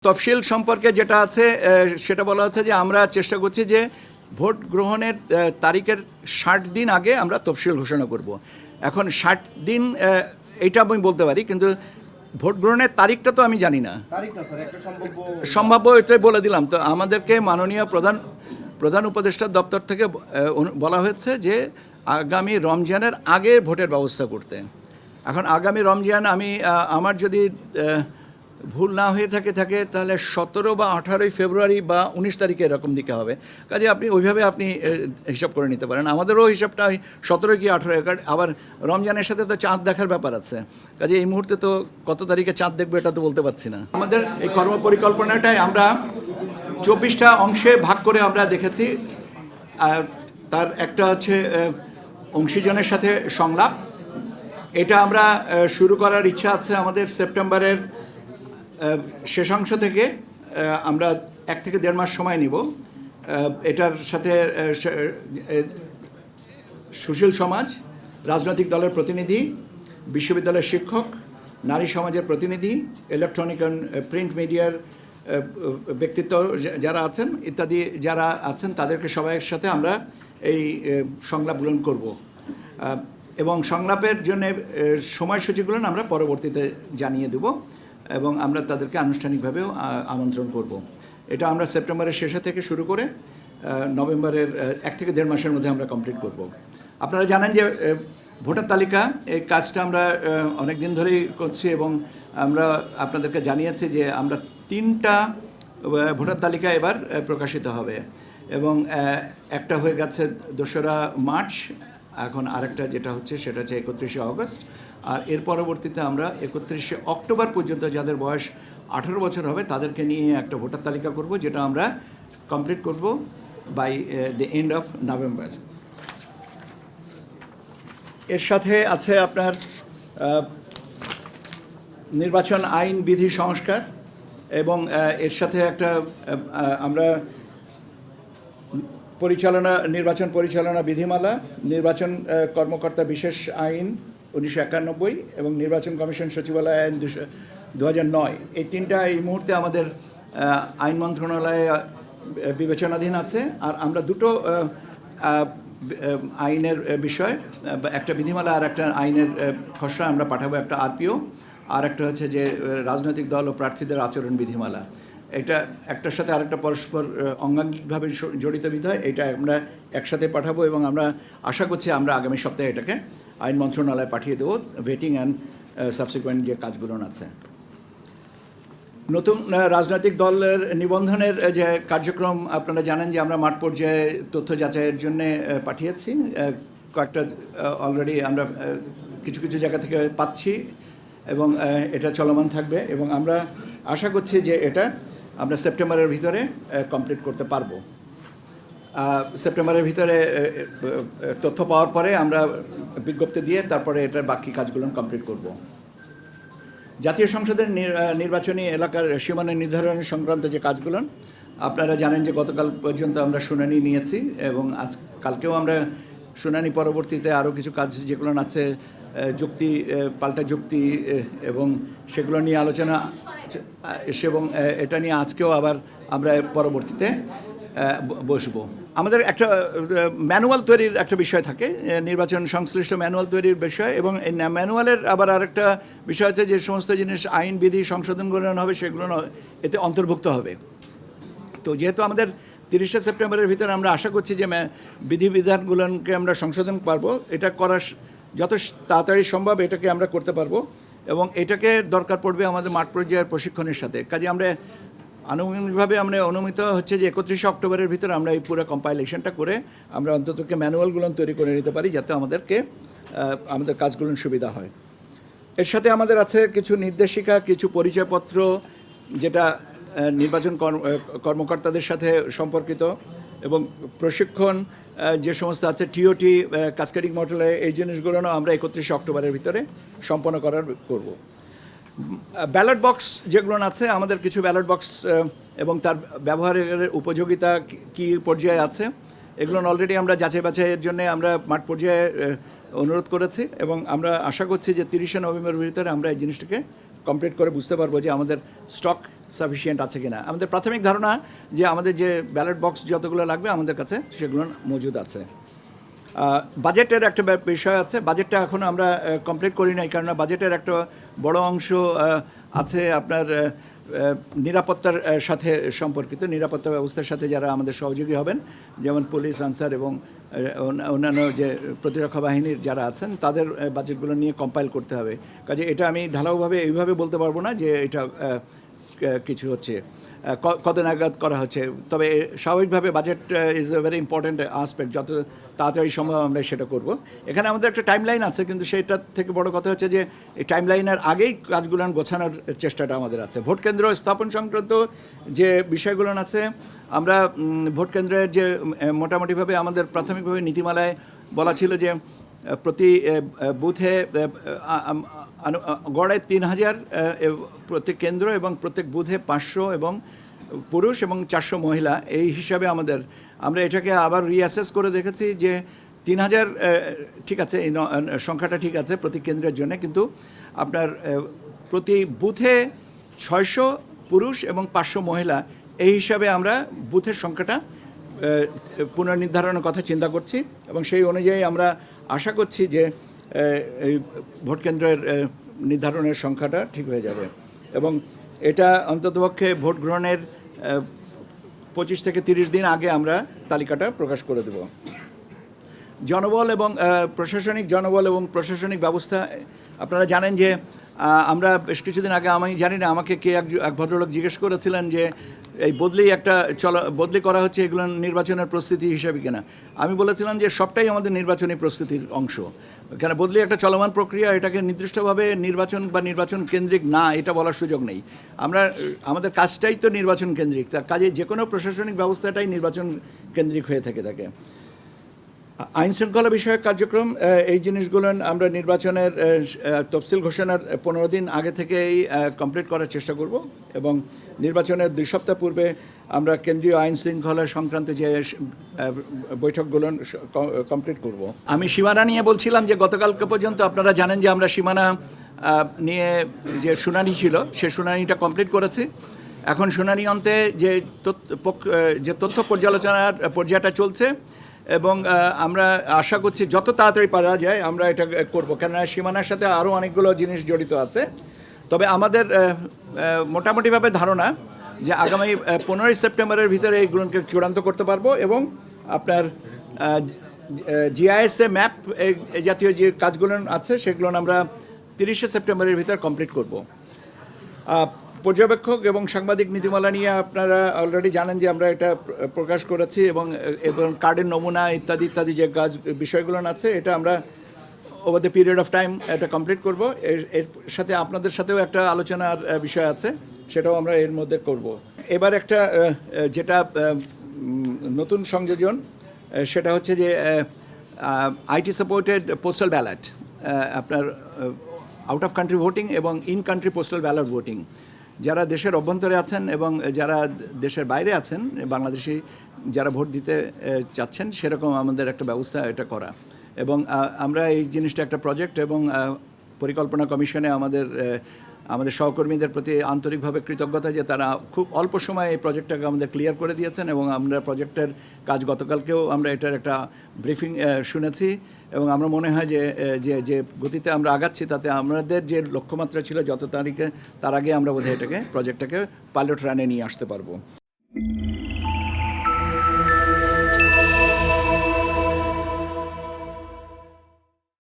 তফসিল সম্পর্কে যেটা আছে সেটা বলা হচ্ছে যে আমরা চেষ্টা করছি যে ভোট গ্রহণের তারিখের ৬০ দিন আগে আমরা তফসিল ঘোষণা করব। এখন ৬০ দিন এইটা আমি বলতে পারি, কিন্তু ভোট গ্রহণের তারিখটা তো আমি জানি না। সম্ভাব্য এটাই বলে দিলাম। তো আমাদেরকে মাননীয় প্রধান উপদেষ্টার দপ্তর থেকে বলা হয়েছে যে আগামী রমজানের আগে ভোটের ব্যবস্থা করতে। এখন আগামী রমজান আমার যদি ভুল না হয়ে থাকে তাহলে ১৭ বা 18 ফেব্রুয়ারি বা 19 তারিখে এরকম দিকে হবে। কাজে আপনি ওইভাবে হিসাব করে নিতে পারেন। আমাদেরও হিসাবটা 17 কি 18, আবার রমজানের সাথে তো চাঁদ দেখার ব্যাপার আছে। কাজে এই মুহূর্তে তো কত তারিখে চাঁদ দেখবো এটা তো বলতে পারছি না। আমাদের এই কর্মপরিকল্পনাটাই আমরা 24টা অংশে ভাগ করে আমরা দেখেছি। তার একটা হচ্ছে অংশীজনের সাথে সংলাপ। এটা আমরা শুরু করার ইচ্ছা আছে আমাদের সেপ্টেম্বরের শেষাংশ থেকে। আমরা 1 থেকে 1.5 মাস সময় নিব। এটার সাথে সুশীল সমাজ, রাজনৈতিক দলের প্রতিনিধি, বিশ্ববিদ্যালয়ের শিক্ষক, নারী সমাজের প্রতিনিধি, ইলেকট্রনিক অ্যান্ড প্রিন্ট মিডিয়ার ব্যক্তিত্ব যারা আছেন ইত্যাদি যারা আছেন তাদেরকে সবাইয়ের সাথে আমরা এই সংলাপগুলো করব। এবং সংলাপের জন্য সময়সূচিগুলো আমরা পরবর্তীতে জানিয়ে দেব এবং আমরা তাদেরকে আনুষ্ঠানিকভাবেও আমন্ত্রণ করব। এটা আমরা সেপ্টেম্বরের শেষে থেকে শুরু করে নভেম্বরের 1 থেকে 1.5 মাসের মধ্যে আমরা কমপ্লিট করব। আপনারা জানেন যে ভোটার তালিকা এই কাজটা আমরা অনেক দিন ধরেই করছি এবং আমরা আপনাদেরকে জানিয়েছি যে আমরা 3টা ভোটার তালিকা এবার প্রকাশিত হবে এবং একটা হয়ে গেছে 2রা মার্চ, এখন আরেকটা যেটা হচ্ছে সেটা হচ্ছে 31শে অগস্ট। আর এর পরবর্তীতে আমরা 31শে অক্টোবর পর্যন্ত যাদের বয়স 18 বছর হবে তাদেরকে নিয়ে একটা ভোটার তালিকা করব, যেটা আমরা কমপ্লিট করব by the end of November. এর সাথে আছে আপনার নির্বাচন আইন বিধি সংস্কার এবং এর সাথে একটা আমরা নির্বাচন পরিচালনা বিধিমালা, নির্বাচন কর্মকর্তা বিশেষ আইন 1991 এবং নির্বাচন কমিশন সচিবালয় আইন 2009, এই 3টা এই মুহূর্তে আমাদের আইন মন্ত্রণালয়ে বিবেচনাধীন আছে। আর আমরা 2টো আইনের বিষয়, একটা বিধিমালা আর একটা আইনের খসড়া আমরা পাঠাবো, একটা আরপিও আর একটা হচ্ছে যে রাজনৈতিক দল ও প্রার্থীদের আচরণ বিধিমালা। এটা একটার সাথে আরেকটা পরস্পর অঙ্গাঙ্গিকভাবে জড়িত বিধায় এটা আমরা একসাথে পাঠাবো এবং আমরা আশা করছি আমরা আগামী সপ্তাহে এটাকে আইন মন্ত্রণালয়ে পাঠিয়ে দেবো, ভেটিং অ্যান্ড সাবসিকুয়েন্ট যে কাজগুলো আছে। নতুন রাজনৈতিক দলের নিবন্ধনের যে কার্যক্রম আপনারা জানেন যে আমরা মাঠ পর্যায়ে তথ্য যাচাইয়ের জন্যে পাঠিয়েছি। কয়েকটা অলরেডি আমরা কিছু জায়গা থেকে পাচ্ছি এবং এটা চলমান থাকবে এবং আমরা আশা করছি যে এটা আমরা সেপ্টেম্বরের ভিতরে কমপ্লিট করতে পারবো। সেপ্টেম্বরের ভিতরে তথ্য পাওয়ার পরে আমরা বিজ্ঞপ্তি দিয়ে তারপরে এটার বাকি কাজগুলো কমপ্লিট করব। জাতীয় সংসদের নির্বাচনী এলাকার সীমানা নির্ধারণ সংক্রান্ত যে কাজগুলো আপনারা জানেন যে গতকাল পর্যন্ত আমরা শুনানি নিয়েছি এবং কালকেও আমরা শুনানি পরবর্তীতে আরও কিছু কাজ যেগুলো আছে যুক্তি পাল্টা যুক্তি এবং সেগুলো নিয়ে আলোচনা এবং এটা নিয়ে আজকেও আবার আমরা পরবর্তীতে বসবো। আমাদের একটা ম্যানুয়াল তৈরির একটা বিষয় থাকে, নির্বাচন সংশ্লিষ্ট ম্যানুয়াল তৈরির বিষয়, এবং এই ম্যানুয়ালের আবার আরেকটা বিষয় আছে যে সমস্ত জিনিস আইন বিধি সংশোধন করানো হবে সেগুলো এতে অন্তর্ভুক্ত হবে। তো যেহেতু আমাদের 30শে সেপ্টেম্বরের ভিতরে আমরা আশা করছি যে বিধিবিধানগুলোকে আমরা সংশোধন পারবো, এটা করার যত তাড়াতাড়ি সম্ভব এটাকে আমরা করতে পারবো এবং এটাকে দরকার পড়বে আমাদের মাঠ পর্যায়ের প্রশিক্ষণের সাথে। কাজে আমরা আনুষ্ঠানিকভাবে আমরা অনুমিত হচ্ছে যে 31শে অক্টোবরের ভিতরে আমরা এই পুরো কম্পাইলেশনটা করে আমরা অন্ততকে ম্যানুয়ালগুলো তৈরি করে নিতে পারি যাতে আমাদের কাজগুলো সুবিধা হয়। এর সাথে আমাদের আছে কিছু নির্দেশিকা, কিছু পরিচয়পত্র যেটা নির্বাচন কর্মকর্তাদের সাথে সম্পর্কিত এবং প্রশিক্ষণ যে সমস্ত আছে টিওটি, কাসকেডিং মডেলে, এই জিনিসগুলো আমরা 31শে অক্টোবরের ভিতরে সম্পন্ন করব। ব্যালট বক্স যেগুলো আছে আমাদের কিছু ব্যালট বক্স এবং তার ব্যবহারের উপযোগিতা কী পর্যায়ে আছে এগুলো অলরেডি আমরা যাচাই বাছাইয়ের জন্য আমরা মাঠ পর্যায়ে অনুরোধ করেছি এবং আমরা আশা করছি যে 30শে নভেম্বরের ভিতরে আমরা এই জিনিসটাকে কমপ্লিট করে বুঝতে পারবো যে আমাদের স্টক সাফিসিয়েন্ট আছে কিনা। আমাদের প্রাথমিক ধারণা যে আমাদের যে ব্যালট বক্স যতগুলো লাগবে আমাদের কাছে সেগুলো মজুদ আছে। বাজেটের একটা বিষয় আছে, বাজেটটা এখনও আমরা কমপ্লিট করি নাই, কারণ বাজেটের একটা বড় অংশ আছে আপনার নিরাপত্তার সাথে সম্পর্কিত, নিরাপত্তা ব্যবস্থার সাথে যারা আমাদের সহযোগী হবেন, যেমন পুলিশ, আনসার এবং অন্যান্য যে প্রতিরক্ষা বাহিনীর যারা আছেন তাদের বাজেটগুলো নিয়ে কম্পাইল করতে হবে। কাজে এটা আমি ঢালাওভাবে এইভাবে বলতে পারবো না যে এটা কিছু হচ্ছে, কত নাগাদ করা হচ্ছে। তবে স্বাভাবিকভাবে budget is a very important aspect, যত তাড়াতাড়ি সম্ভব আমরা সেটা করব। এখানে আমাদের একটা টাইমলাইন আছে, কিন্তু সেটার থেকে বড় কথা হচ্ছে যে এই টাইমলাইনের আগেই কাজগুলো গোছানোর চেষ্টাটা আমাদের আছে। ভোট কেন্দ্র স্থাপন সংক্রান্ত যে বিষয়গুলো আছে, আমরা ভোট কেন্দ্রের যে মোটামুটিভাবে আমাদের প্রাথমিকভাবে নীতিমালায় বলা ছিল যে প্রতি বুথে গড়ে 3000 প্রত্যেক কেন্দ্র এবং প্রত্যেক বুথে 500 এবং পুরুষ এবং 400 মহিলা, এই হিসাবে আমরা এটাকে আবার রিঅ্যাসেস করে দেখেছি যে 3000 ঠিক আছে, এই সংখ্যাটা ঠিক আছে প্রতি কেন্দ্রের জন্য, কিন্তু আপনার প্রতি বুথে 600 পুরুষ এবং 500 মহিলা, এই হিসাবে আমরা বুথের সংখ্যাটা পুনর্নির্ধারণের কথা চিন্তা করছি এবং সেই অনুযায়ী আমরা আশা করছি যে এই ভোট কেন্দ্রের নির্ধারণের সংখ্যাটা ঠিক হয়ে যাবে এবং এটা অন্ততপক্ষে ভোট গ্রহণের 25 থেকে 30 দিন আগে আমরা তালিকাটা প্রকাশ করে দেব। জনবল এবং প্রশাসনিক ব্যবস্থা, আপনারা জানেন যে আমরা বেশ কিছুদিন আগে, আমি জানি না আমাকে কে এক ভদ্রলোক জিজ্ঞেস করেছিলেন যে এই বদলি করা হচ্ছে এগুলো নির্বাচনের প্রস্তুতি হিসাবে কিনা। আমি বলেছিলাম যে সবটাই আমাদের নির্বাচনী প্রস্তুতির অংশ। কেন বদলি একটা চলমান প্রক্রিয়া, এটাকে নির্দিষ্টভাবে নির্বাচন কেন্দ্রিক না এটা বলার সুযোগ নেই। আমাদের কাজটাই তো নির্বাচন কেন্দ্রিক, তার কাজে যে কোনো প্রশাসনিক ব্যবস্থাটাই নির্বাচন কেন্দ্রিক হয়ে থাকে। আইন শৃঙ্খলা বিষয়ক কার্যক্রম, এই জিনিসগুলো আমরা নির্বাচনের তফসিল ঘোষণার 15 দিন আগে থেকেই কমপ্লিট করার চেষ্টা করব এবং নির্বাচনের 2 সপ্তাহ পূর্বে আমরা কেন্দ্রীয় আইন শৃঙ্খলা সংক্রান্ত যে বৈঠকগুলো কমপ্লিট করব। আমি সীমানা নিয়ে বলছিলাম যে গতকালকে পর্যন্ত আপনারা জানেন যে আমরা সীমানা নিয়ে যে শুনানি ছিল সে শুনানিটা কমপ্লিট করেছি। এখন শুনানি অন্তে যে তথ্য পর্যালোচনার পর্যায়টা চলছে এবং আমরা আশা করছি যত তাড়াতাড়ি পারা যায় আমরা এটা করব, কেননা সীমানার সাথে আরও অনেকগুলো জিনিস জড়িত আছে। তবে আমাদের মোটামুটিভাবে ধারণা যে আগামী 15ই সেপ্টেম্বরের ভিতরে এইগুলোকে চূড়ান্ত করতে পারবো এবং আপনার জিআইএসএ ম্যাপ এই জাতীয় যে কাজগুলো আছে সেগুলো আমরা 30শে সেপ্টেম্বরের ভিতরে কমপ্লিট করব। পর্যবেক্ষক এবং সাংবাদিক নীতিমালা নিয়ে আপনারা অলরেডি জানেন যে আমরা এটা প্রকাশ করেছি এবং কার্ডের নমুনা ইত্যাদি যে বিষয়গুলো আছে এটা আমরা over the period of time এটা কমপ্লিট করব। এর সাথে আপনাদের সাথেও একটা আলোচনার বিষয় আছে, সেটাও আমরা এর মধ্যে করব। এবার একটা যেটা নতুন সংযোজন সেটা হচ্ছে যে আইটি সাপোর্টেড পোস্টাল ব্যালট, আপনার আউট অফ কান্ট্রি ভোটিং এবং in country postal ballot voting, যারা দেশের অভ্যন্তরে আছেন এবং যারা দেশের বাইরে আছেন, বাংলাদেশি যারা ভোট দিতে চাচ্ছেন, সেরকম আমাদের একটা ব্যবস্থা এটা করা। এবং আমরা এই জিনিসটা একটা প্রজেক্ট এবং পরিকল্পনা কমিশনে আমাদের সহকর্মীদের প্রতি আন্তরিকভাবে কৃতজ্ঞতা যে তারা খুব অল্প সময়ে এই প্রজেক্টটাকে আমাদের ক্লিয়ার করে দিয়েছেন এবং আমরা প্রজেক্টের কাজ গতকালকেও আমরা এটার একটা ব্রিফিং শুনেছি এবং আমরা মনে হয় যে গতিতে আমরা আগাচ্ছি তাতে আমাদের যে লক্ষ্যমাত্রা ছিল যত তারিখে তার আগে আমরা বোধহয় প্রজেক্টটাকে পাইলট রানে নিয়ে আসতে পারবো।